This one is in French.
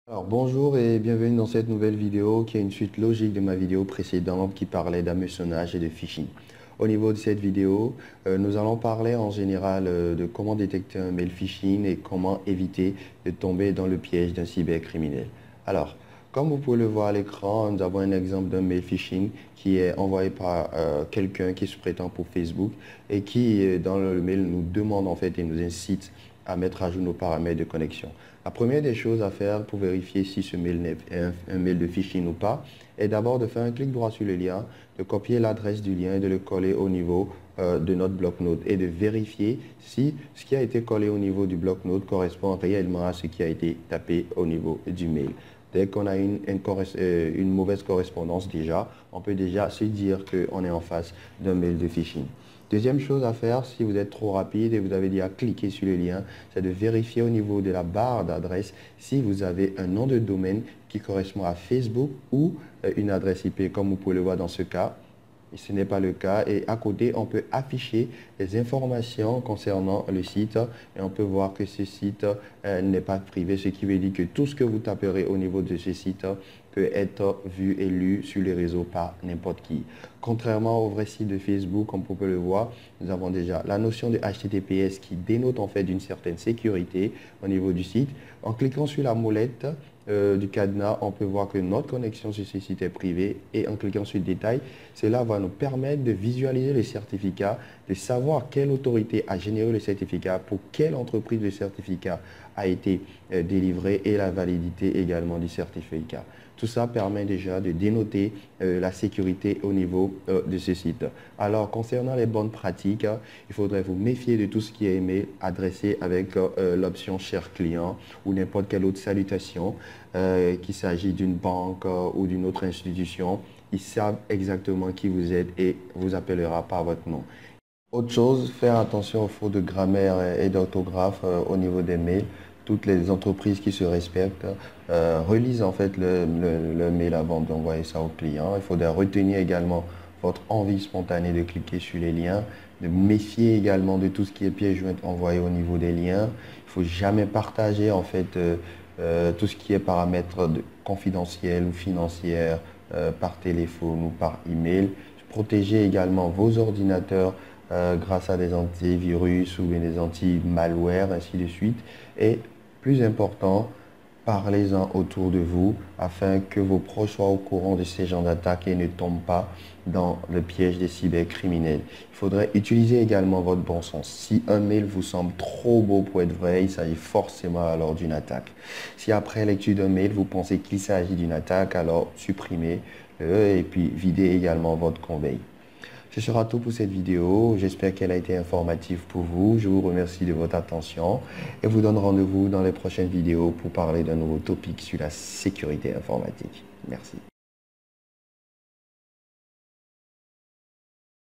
Alors bonjour et bienvenue dans cette nouvelle vidéo qui est une suite logique de ma vidéo précédente qui parlait d'hameçonnage et de phishing. Au niveau de cette vidéo, nous allons parler en général de comment détecter un mail phishing et comment éviter de tomber dans le piège d'un cybercriminel. Alors, comme vous pouvez le voir à l'écran, nous avons un exemple d'un mail phishing qui est envoyé par quelqu'un qui se prétend pour Facebook et qui, dans le mail, nous demande en fait et nous incite à mettre à jour nos paramètres de connexion. La première des choses à faire pour vérifier si ce mail est un mail de phishing ou pas est d'abord de faire un clic droit sur le lien, de copier l'adresse du lien et de le coller au niveau de notre bloc-notes et de vérifier si ce qui a été collé au niveau du bloc-notes correspond réellement à ce qui a été tapé au niveau du mail. Dès qu'on a une mauvaise correspondance déjà, on peut déjà se dire qu'on est en face d'un mail de phishing. Deuxième chose à faire, si vous êtes trop rapide et vous avez déjà cliqué sur le lien, c'est de vérifier au niveau de la barre d'adresse si vous avez un nom de domaine qui correspond à Facebook ou une adresse IP, comme vous pouvez le voir dans ce cas. Et ce n'est pas le cas. Et à côté, on peut afficher les informations concernant le site et on peut voir que ce site n'est pas privé, ce qui veut dire que tout ce que vous taperez au niveau de ce site peut être vu et lu sur les réseaux par n'importe qui. Contrairement au vrai site de Facebook, comme vous pouvez le voir, nous avons déjà la notion de HTTPS qui dénote en fait d'une certaine sécurité au niveau du site. En cliquant sur la molette du cadenas, on peut voir que notre connexion sur ce site est privée et en cliquant sur détail, cela va nous permettre de visualiser le certificat, de savoir quelle autorité a généré le certificat, pour quelle entreprise le certificat a été délivré et la validité également du certificat. Tout ça permet déjà de dénoter la sécurité au niveau de ce site. Alors, concernant les bonnes pratiques, il faudrait vous méfier de tout ce qui est email adressé avec l'option cher client ou n'importe quelle autre salutation, qu'il s'agit d'une banque ou d'une autre institution. Ils savent exactement qui vous êtes et vous appellera par votre nom. Autre chose, faire attention aux fautes de grammaire et d'orthographe au niveau des mails. Toutes les entreprises qui se respectent relisent en fait le mail avant d'envoyer ça au client. Il faudra retenir également votre envie spontanée de cliquer sur les liens, de méfier également de tout ce qui est piège jointe envoyé au niveau des liens. Il faut jamais partager en fait tout ce qui est paramètres confidentiels ou financiers par téléphone ou par email. Protégez également vos ordinateurs grâce à des antivirus ou des anti-malware, ainsi de suite. Et plus important, parlez-en autour de vous afin que vos proches soient au courant de ces genres d'attaques et ne tombent pas dans le piège des cybercriminels. Il faudrait utiliser également votre bon sens. Si un mail vous semble trop beau pour être vrai, il s'agit forcément alors d'une attaque. Si après lecture d'un mail, vous pensez qu'il s'agit d'une attaque, alors supprimez-le et puis videz également votre corbeille. Ce sera tout pour cette vidéo. J'espère qu'elle a été informative pour vous. Je vous remercie de votre attention et vous donne rendez-vous dans les prochaines vidéos pour parler d'un nouveau topic sur la sécurité informatique. Merci.